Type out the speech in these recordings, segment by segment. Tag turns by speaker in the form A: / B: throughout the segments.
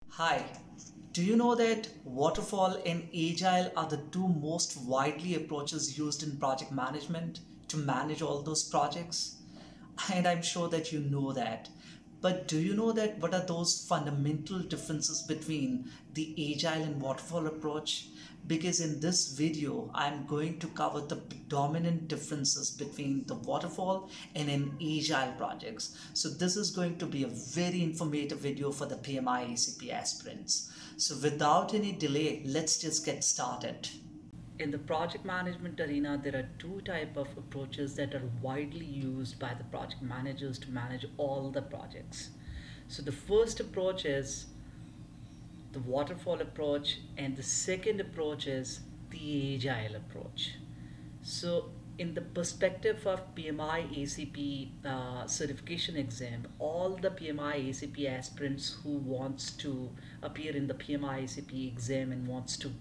A: Hi, do you know that waterfall and agile are the two most widely approaches used in project management to manage all those projects? And I'm sure that you know that. But do you know that what are those fundamental differences between the agile and waterfall approach? Because in this video, I'm going to cover the predominant differences between the waterfall and an agile projects. So this is going to be a very informative video for the PMI ACP aspirants. So without any delay, let's just get started. In the project management arena, there are two type of approaches that are widely used by the project managers to manage all the projects. So the first approach is the waterfall approach, and the second approach is the agile approach. So in the perspective of PMI ACP certification exam, all the PMI ACP aspirants who wants to appear in the PMI ACP exam and wants to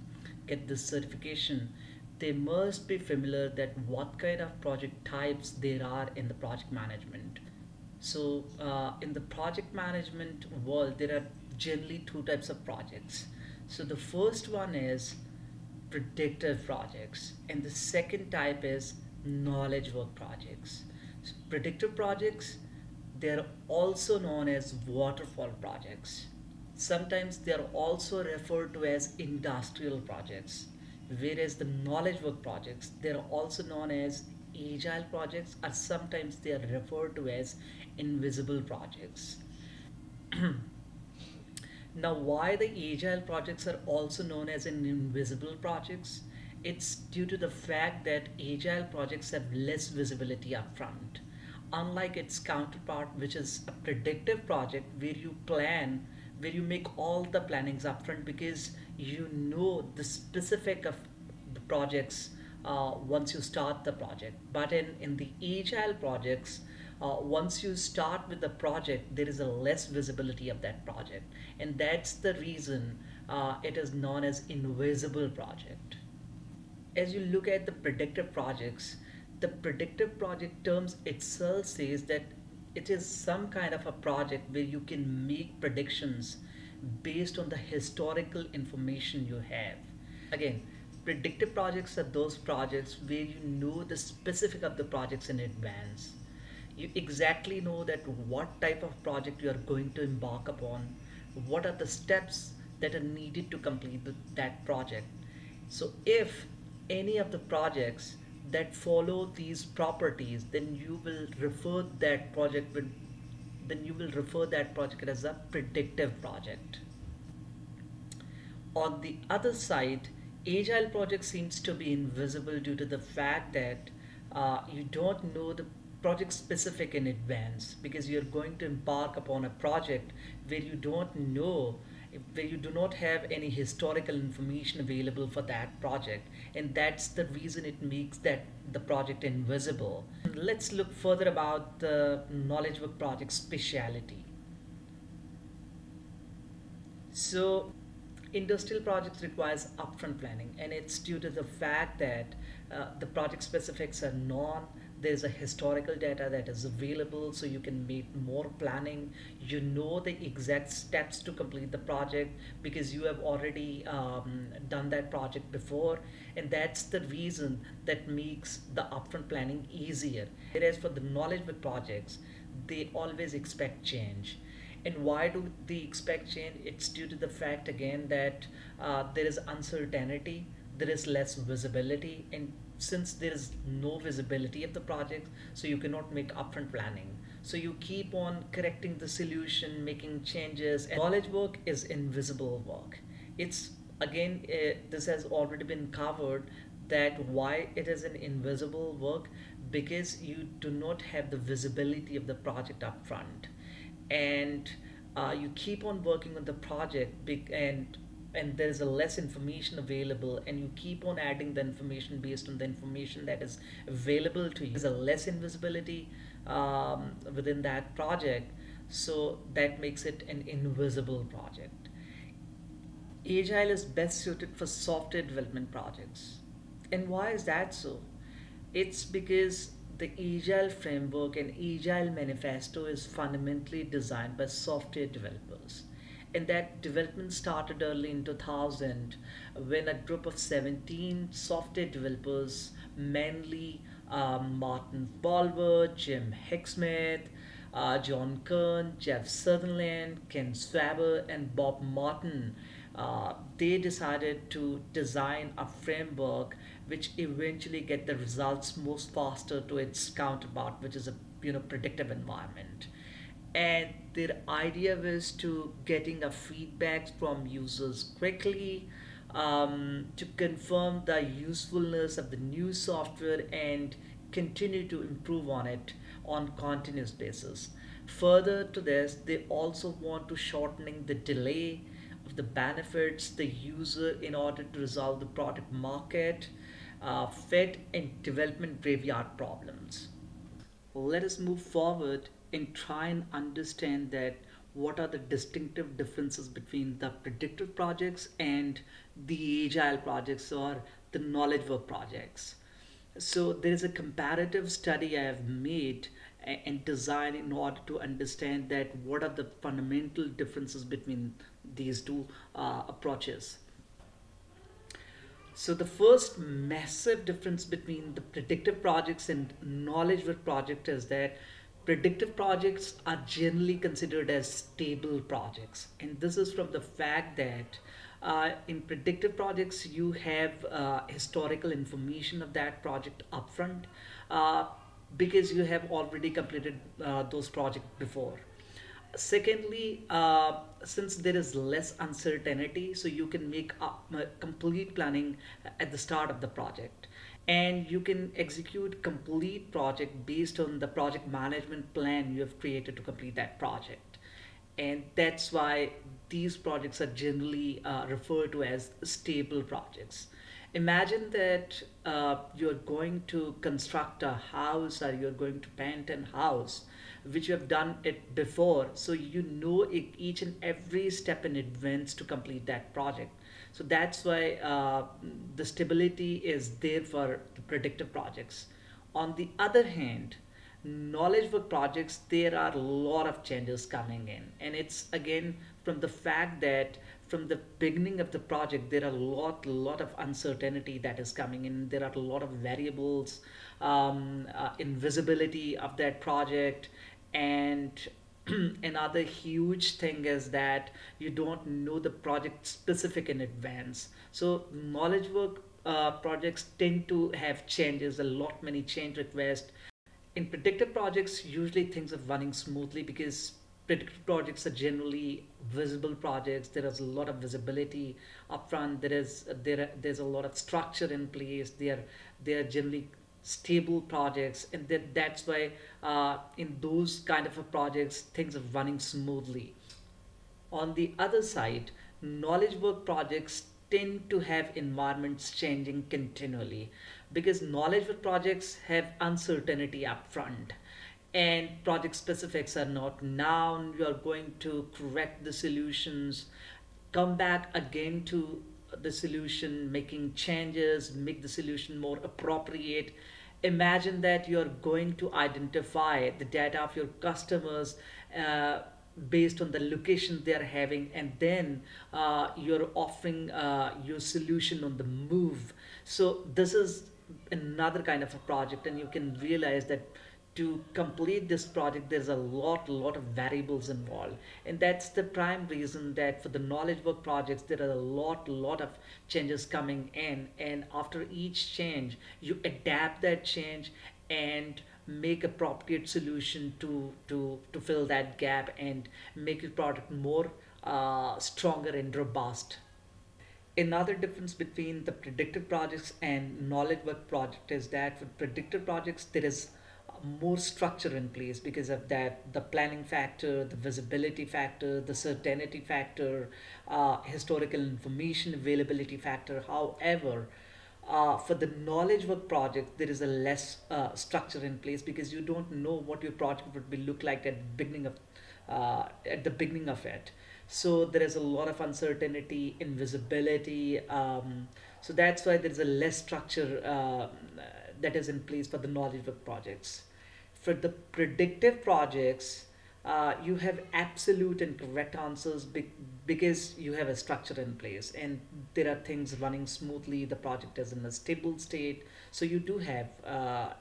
A: get this certification, they must be familiar that what kind of project types there are in the project management. So in the project management world, there are generally two types of projects. So the first one is predictive projects, and the second type is knowledge work projects. So predictive projects, they're also known as waterfall projects. Sometimes they are also referred to as industrial projects, whereas the knowledge work projects, they're also known as agile projects, or sometimes they are referred to as invisible projects. Now, why the agile projects are also known as an invisible projects? It's due to the fact that agile projects have less visibility upfront. Unlike its counterpart, which is a predictive project where you make all the plannings upfront because you know the specific of the projects once you start the project. But in the agile projects, once you start with the project, there is a less visibility of that project, and that's the reason it is known as invisible project. As you look at the predictive projects, the predictive project terms itself says that it is some kind of a project where you can make predictions based on the historical information you have. Again, predictive projects are those projects where you know the specific of the projects in advance. You exactly know that what type of project you are going to embark upon, what are the steps that are needed to complete that project. So if any of the projects that follow these properties, then you will refer that project as a predictive project. On the other side, agile project seems to be invisible due to the fact that you don't know the project specific in advance, because you're going to embark upon a project where you don't know, where you do not have any historical information available for that project, and that's the reason it makes that the project invisible. Let's look further about the knowledge work project speciality. So industrial projects requires upfront planning, and it's due to the fact that the project specifics are known. There's a historical data that is available, so you can make more planning. You know the exact steps to complete the project because you have already done that project before, and that's the reason that makes the upfront planning easier. Whereas for the knowledge with projects, they always expect change. And why do they expect change? It's due to the fact again that there is uncertainty, there is less visibility, and since there is no visibility of the project, so you cannot make upfront planning. So you keep on correcting the solution, making changes. And knowledge work is invisible work. It's again, this has already been covered, that why it is an invisible work, because you do not have the visibility of the project upfront, and you keep on working on the project and there is a less information available, and you keep on adding the information based on the information that is available to you. There's a less invisibility within that project, so that makes it an invisible project. Agile is best suited for software development projects. And why is that so? It's because the Agile framework and Agile manifesto is fundamentally designed by software developers. And that development started early in 2000 when a group of 17 software developers, mainly Martin Polver, Jim Hicksmith, John Kern, Jeff Sutherland, Ken Swaber, and Bob Martin, they decided to design a framework which eventually get the results most faster to its counterpart, which is a predictive environment. And their idea was to getting a feedback from users quickly, to confirm the usefulness of the new software and continue to improve on it on continuous basis. Further to this, they also want to shortening the delay of the benefits the user in order to resolve the product market fit and development graveyard problems. Let us move forward and try and understand that what are the distinctive differences between the predictive projects and the agile projects or the knowledge work projects. So there is a comparative study I have made and designed in order to understand that what are the fundamental differences between these two approaches. So the first massive difference between the predictive projects and knowledge work project is that predictive projects are generally considered as stable projects. And this is from the fact that in predictive projects, you have historical information of that project upfront because you have already completed those projects before. Secondly, since there is less uncertainty, so you can make complete planning at the start of the project, and you can execute complete project based on the project management plan you have created to complete that project. And that's why these projects are generally referred to as stable projects. Imagine that you're going to construct a house or you're going to paint a house, which you have done it before. So you know each and every step in advance to complete that project. So that's why the stability is there for the predictive projects. On the other hand, knowledge work projects, there are a lot of changes coming in, and it's again from the fact that from the beginning of the project there are a lot of uncertainty that is coming in. There are a lot of variables, invisibility of that project, and another huge thing is that you don't know the project specific in advance. So knowledge work projects tend to have changes, a lot many change requests. In predictive projects, usually things are running smoothly because predictive projects are generally visible projects. There is a lot of visibility upfront. There's a lot of structure in place. They are generally stable projects, and that's why in those kind of projects things are running smoothly. On the other side, knowledge work projects tend to have environments changing continually because knowledge work projects have uncertainty up front and project specifics are not known. You are going to correct the solutions, come back again to the solution, making changes, make the solution more appropriate. Imagine that you're going to identify the data of your customers uh, based on the location they are having, and then you're offering your solution on the move. So this is another kind of a project, and you can realize that to complete this project there's a lot of variables involved, and that's the prime reason that for the knowledge work projects there are a lot of changes coming in, and after each change you adapt that change and make appropriate solution to fill that gap and make your product more stronger and robust. Another difference between the predictive projects and knowledge work project is that with predictive projects there is more structure in place because of that the planning factor, the visibility factor, the certainty factor, historical information availability factor. However, for the knowledge work project there is a less structure in place because you don't know what your project would be look like at the beginning of it. So there is a lot of uncertainty, invisibility. So that's why there is a less structure that is in place for the knowledge work projects. For the predictive projects, you have absolute and correct answers because you have a structure in place and there are things running smoothly. The project is in a stable state, so you do have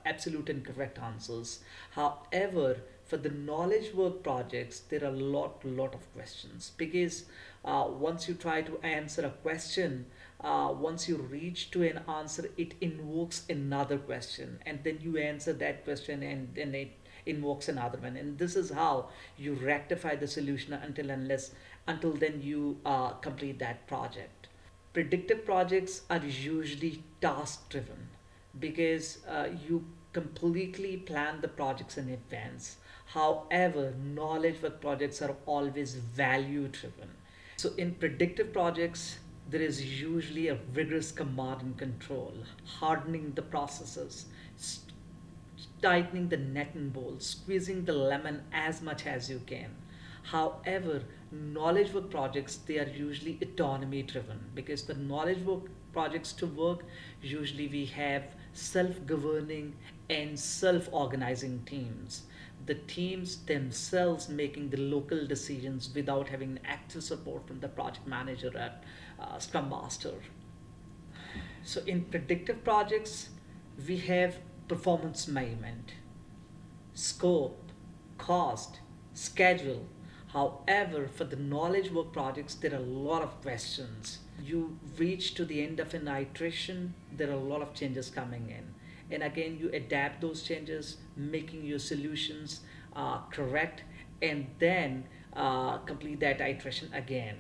A: absolute and correct answers. However, for the knowledge work projects, there are a lot of questions because once you try to answer a question, once you reach to an answer, it invokes another question, and then you answer that question, and then it invokes another one, and this is how you rectify the solution until then you complete that project. Predictive projects are usually task driven because you completely plan the projects in advance. However, knowledge work projects are always value driven. So in predictive projects, there is usually a rigorous command and control, hardening the processes, tightening the net and bolt, squeezing the lemon as much as you can. However, knowledge work projects, they are usually autonomy driven because the knowledge work projects to work, usually we have self-governing and self-organizing teams. The teams themselves making the local decisions without having active support from the project manager at Scrum Master. So in predictive projects, we have performance measurement, scope, cost, schedule. However, for the knowledge work projects, there are a lot of questions. You reach to the end of an iteration, there are a lot of changes coming in. And again, you adapt those changes, making your solutions correct, and then complete that iteration again.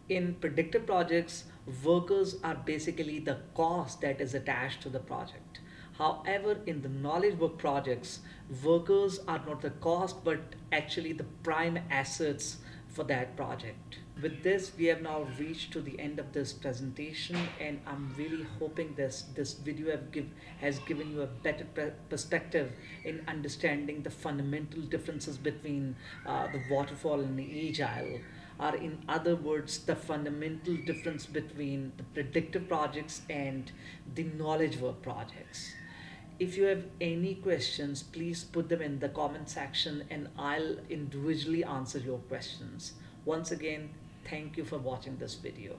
A: In predictive projects, workers are basically the cost that is attached to the project. However, in the knowledge work projects, workers are not the cost but actually the prime assets for that project. With this, we have now reached to the end of this presentation, and I'm really hoping this video has given you a better perspective in understanding the fundamental differences between the waterfall and the agile, or in other words, the fundamental difference between the predictive projects and the knowledge work projects. If you have any questions, please put them in the comment section and I'll individually answer your questions. Once again, thank you for watching this video.